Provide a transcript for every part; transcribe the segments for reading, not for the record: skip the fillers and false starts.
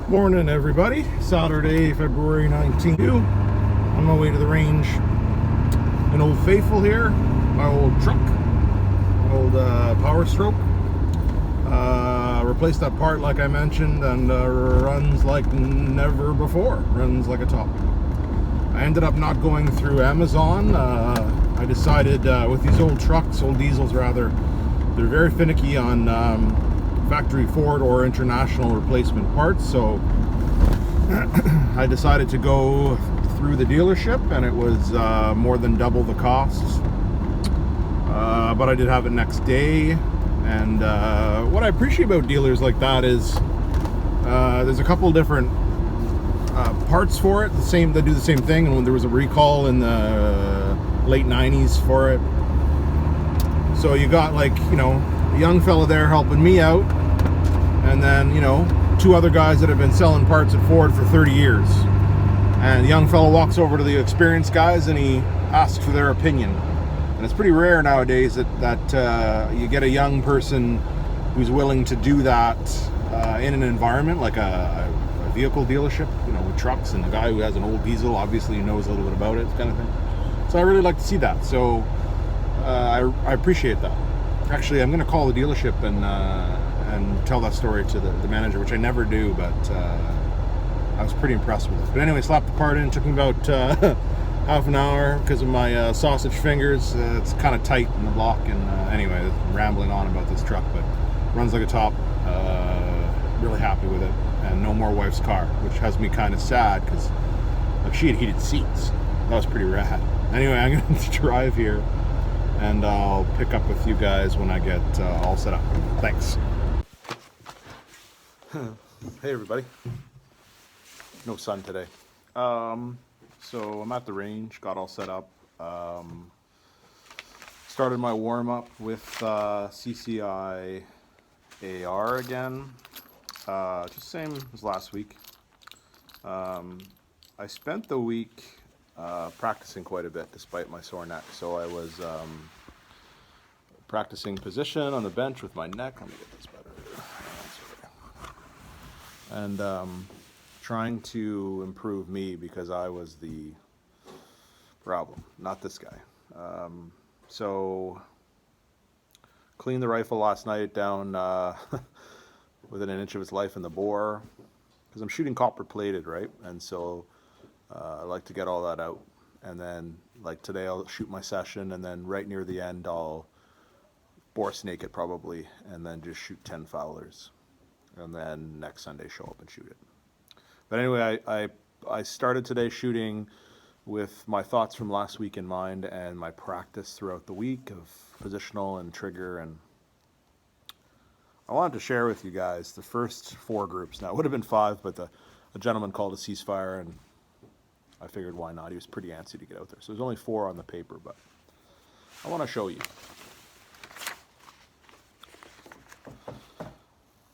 Morning, everybody. Saturday, February 19th. On my way to the range. An Old Faithful here. My old truck. My old Power Stroke. Replaced that part like I mentioned, and runs like never before. Runs like a top. I ended up not going through Amazon. I decided with these old trucks, old diesels rather, they're very finicky on factory Ford or international replacement parts, so I decided to go through the dealership, and it was more than double the cost, but I did have it next day. And what I appreciate about dealers like that is there's a couple different parts for it, they do the same thing. And when there was a recall in the late 90s for it, so you got, like, a young fella there helping me out, and then, two other guys that have been selling parts at Ford for 30 years. And the young fella walks over to the experienced guys and he asks for their opinion. And it's pretty rare nowadays that you get a young person who's willing to do that in an environment like a vehicle dealership, with trucks, and a guy who has an old diesel obviously knows a little bit about it, kind of thing. So I really like to see that. So I appreciate that. Actually, I'm going to call the dealership and tell that story to the manager, which I never do, but I was pretty impressed with it. But anyway, slapped the part in. Took me about half an hour because of my sausage fingers. It's kind of tight in the block. And anyway, I'm rambling on about this truck, but runs like a top. Really happy with it. And no more wife's car, which has me kind of sad because she had heated seats. That was pretty rad. Anyway, I'm going to drive here, and I'll pick up with you guys when I get all set up. Thanks. Hey, everybody. No sun today. So I'm at the range, got all set up. Started my warm-up with CCI AR again. Just same as last week. I spent the week practicing quite a bit despite my sore neck. So I was practicing position on the bench with my neck. Let me get this better. And trying to improve me because I was the problem, not this guy. So cleaned the rifle last night down within an inch of its life in the bore, because I'm shooting copper plated, right? And so I like to get all that out. And then, like today, I'll shoot my session, and then right near the end, I'll bore snake it probably, and then just shoot 10 Fowlers. And then next Sunday, show up and shoot it. But anyway, I started today shooting with my thoughts from last week in mind, and my practice throughout the week of positional and trigger. And I wanted to share with you guys the first 4 groups. Now, it would have been 5, but a gentleman called a ceasefire, and I figured why not. He was pretty antsy to get out there. So there's only 4 on the paper, but I want to show you.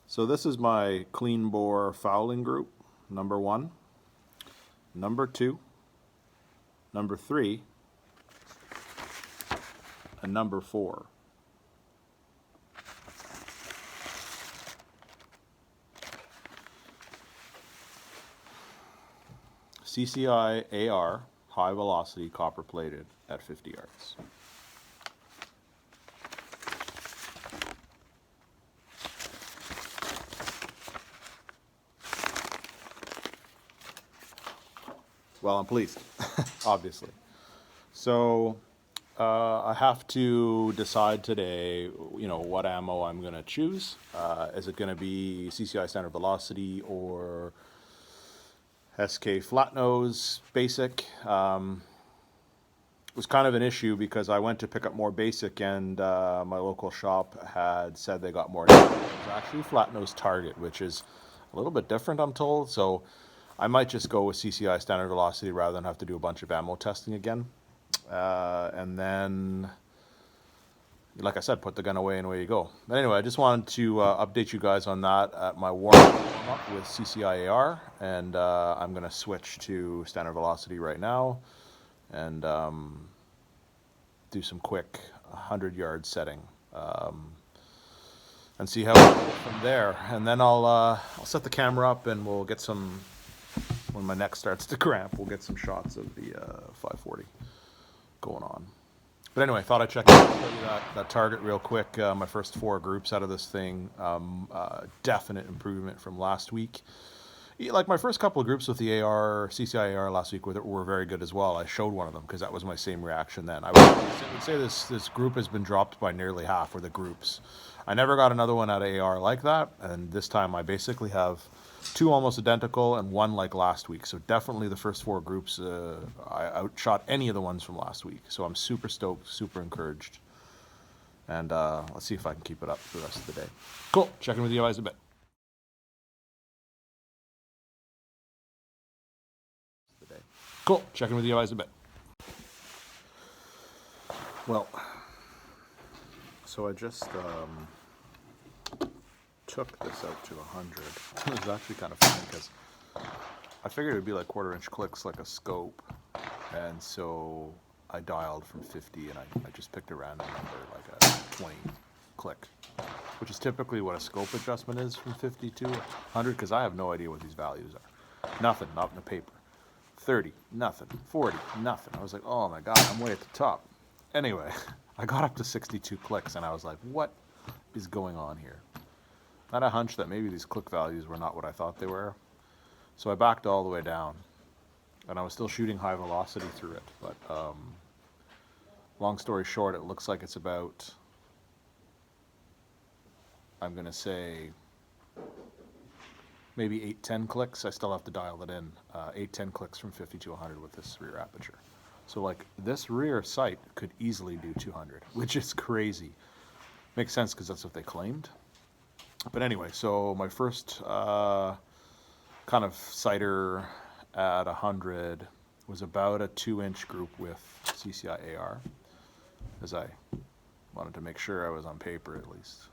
So this is my clean bore fouling group, number 1, number 2, number 3, and number 4. CCI AR, high velocity, copper plated at 50 yards. Well, I'm pleased, obviously. So I have to decide today, what ammo I'm going to choose. Is it going to be CCI standard velocity or SK flat nose basic? It was kind of an issue because I went to pick up more basic, and my local shop had said they got more. It was actually flat nose target, which is a little bit different, I'm told. So I might just go with CCI standard velocity rather than have to do a bunch of ammo testing again. And then, like I said, put the gun away and away you go. But anyway, I just wanted to update you guys on that at my warm-up with CCI AR. And I'm going to switch to standard velocity right now and do some quick 100-yard setting. and see how we go from there. And then I'll set the camera up and we'll get some, when my neck starts to cramp, we'll get some shots of the 540 going on. But anyway, I thought I'd show you that target real quick. My first 4 groups out of this thing, definite improvement from last week. Like my first couple of groups with the AR, CCI AR last week were very good as well. I showed one of them because that was my same reaction then. I would say this group has been dropped by nearly half, or the groups. I never got another one out of AR like that, and this time I basically have 2 almost identical and 1 like last week. So definitely the first 4 groups, I outshot any of the ones from last week. So I'm super stoked, super encouraged. And let's see if I can keep it up for the rest of the day. Cool, check in with you guys a bit. Cool, checking with you guys a bit. Well, so I just took this out to 100. It was actually kind of funny because I figured it would be like 1/4 inch clicks like a scope, and so I dialed from 50 and I just picked a random number, like a 20 click, which is typically what a scope adjustment is from 50 to 100, because I have no idea what these values are. Nothing, not in the paper. 30, nothing. 40, nothing. I was like, oh my God, I'm way at the top. Anyway, I got up to 62 clicks and I was like, what is going on here? I had a hunch that maybe these click values were not what I thought they were. So I backed all the way down and I was still shooting high velocity through it. But long story short, it looks like it's about, I'm going to say, maybe 8-10 clicks. I still have to dial it in. 8-10 clicks from 50 to 100 with this rear aperture. So like this rear sight could easily do 200, which is crazy. Makes sense because that's what they claimed. But anyway, so my first kind of sighter at 100 was about a 2-inch group with CCI AR, as I wanted to make sure I was on paper at least.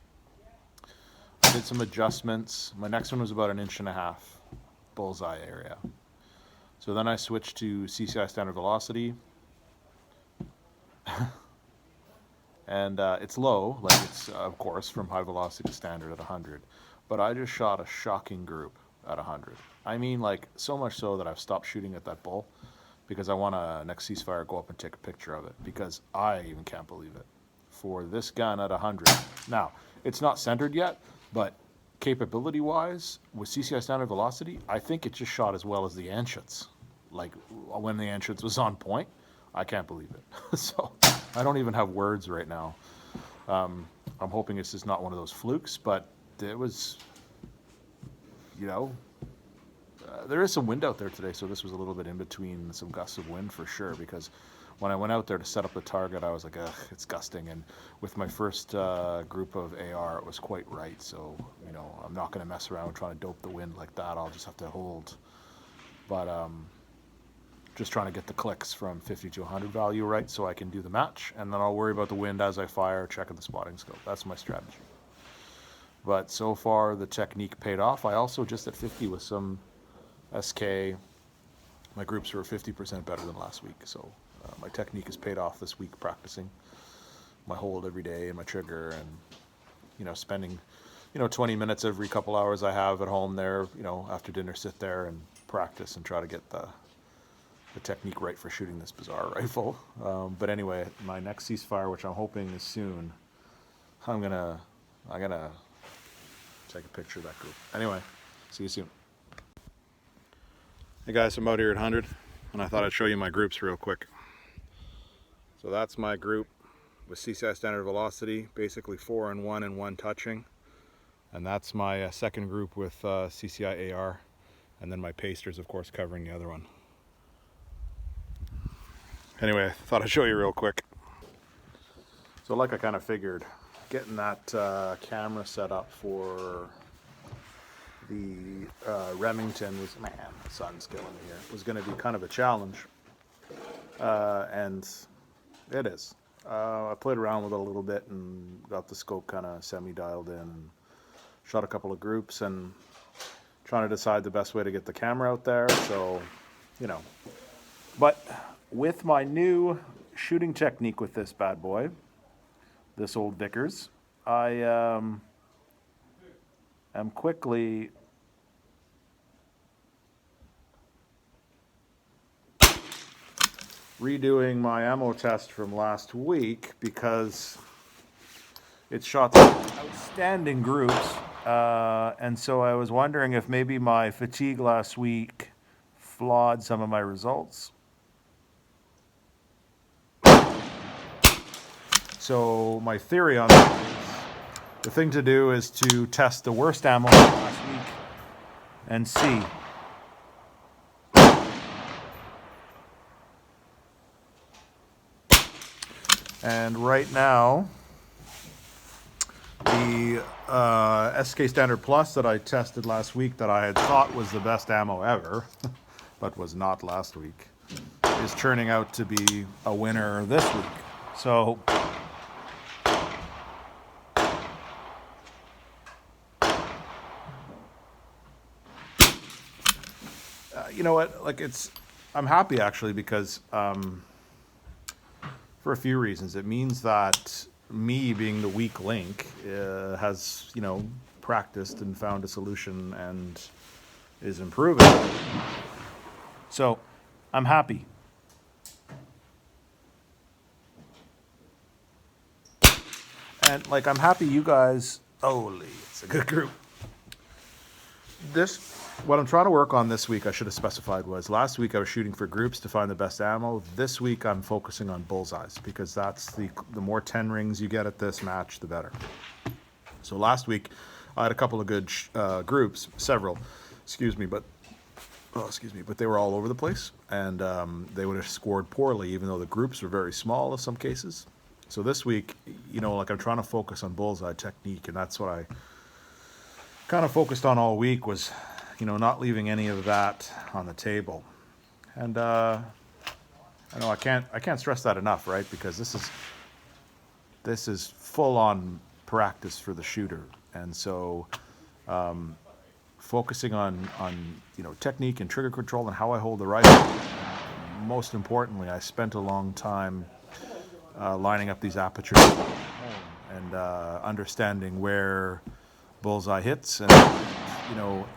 I did some adjustments. My next one was about 1.5 inches bullseye area. So then I switched to CCI standard velocity. And it's low, like it's of course from high velocity to standard at 100. But I just shot a shocking group at 100. I mean, like so much so that I've stopped shooting at that bull because I want to next ceasefire go up and take a picture of it, because I even can't believe it. For this gun at 100. Now, it's not centered yet, but capability-wise, with CCI standard velocity, I think it just shot as well as the Anschutz. Like, when the Anschutz was on point, I can't believe it. So, I don't even have words right now. I'm hoping it's just not one of those flukes, but it was, you know, there is some wind out there today, so this was a little bit in between some gusts of wind for sure, because when I went out there to set up the target, I was like, ugh, it's gusting. And with my first group of AR, it was quite right. So, you know, I'm not going to mess around trying to dope the wind like that. I'll just have to hold. But just trying to get the clicks from 50 to 100 value right so I can do the match. And then I'll worry about the wind as I fire, checking the spotting scope. That's my strategy. But so far, the technique paid off. I also just at 50 with some SK, my groups were 50% better than last week. So my technique has paid off this week practicing my hold every day and my trigger, and, you know, spending, you know, 20 minutes every couple hours I have at home there, you know, after dinner, sit there and practice and try to get the technique right for shooting this bizarre rifle. But anyway, my next ceasefire, which I'm hoping is soon, I'm gonna take a picture of that group. Anyway, see you soon. Hey guys, I'm out here at 100, and I thought I'd show you my groups real quick. So that's my group with CCI standard velocity, basically 4 and 1 and 1 touching. And that's my second group with CCI AR, and then my pasters, of course, covering the other one. Anyway, I thought I'd show you real quick. So like I kind of figured, getting that camera set up for the Remington was, man, the sun's killing me here, was going to be kind of a challenge. And it is. I played around with it a little bit and got the scope kind of semi-dialed in and shot a couple of groups and trying to decide the best way to get the camera out there. So, you know. But with my new shooting technique with this bad boy, this old Vickers, I am quickly redoing my ammo test from last week because it shot some outstanding groups. And so I was wondering if maybe my fatigue last week flawed some of my results. So my theory on that is the thing to do is to test the worst ammo from last week and see. And right now, the SK Standard Plus that I tested last week that I had thought was the best ammo ever, but was not last week, is turning out to be a winner this week. So you know what? Like I'm happy actually because for a few reasons. It means that me being the weak link has practiced and found a solution and is improving. So I'm happy. And like I'm happy you guys. Holy, it's a good group. What I'm trying to work on this week, I should have specified, was last week I was shooting for groups to find the best ammo. This week I'm focusing on bullseyes because that's the more 10 rings you get at this match, the better. So last week I had a couple of good groups, several, but they were all over the place, and they would have scored poorly even though the groups were very small in some cases. So this week, like I'm trying to focus on bullseye technique, and that's what I kind of focused on all week was, not leaving any of that on the table. And I know I can't stress that enough, right? Because this is full on practice for the shooter, and so focusing on technique and trigger control and how I hold the rifle. Most importantly, I spent a long time lining up these apertures and understanding where bullseye hits. And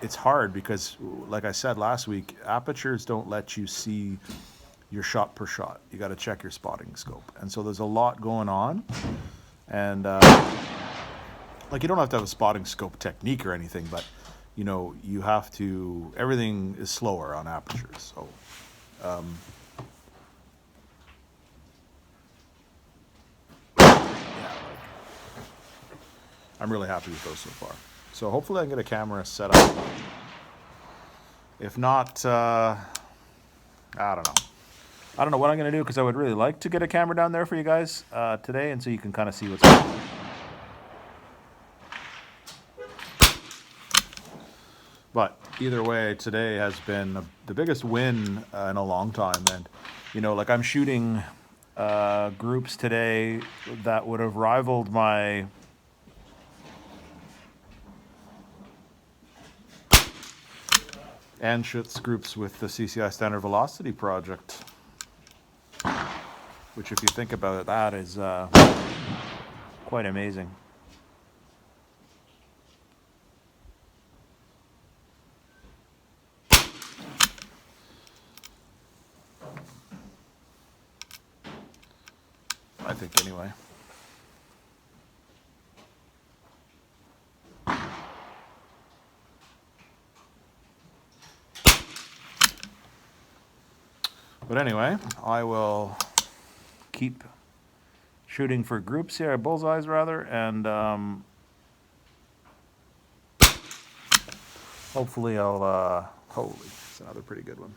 it's hard because, like I said last week, apertures don't let you see your shot per shot. You got to check your spotting scope, and so there's a lot going on. And like you don't have to have a spotting scope technique or anything, but you have to. Everything is slower on apertures, so. I'm really happy with those so far. So hopefully I can get a camera set up. If not, I don't know. I don't know what I'm going to do because I would really like to get a camera down there for you guys today, and so you can kind of see what's going on. But either way, today has been the biggest win in a long time. And, like I'm shooting groups today that would have rivaled my Anschutz groups with the CCI Standard Velocity project, which if you think about it, that is quite amazing. I think anyway. But anyway, I will keep shooting for groups here, bullseyes rather, and hopefully I'll, holy, it's another pretty good one.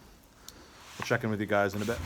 I'll check in with you guys in a bit.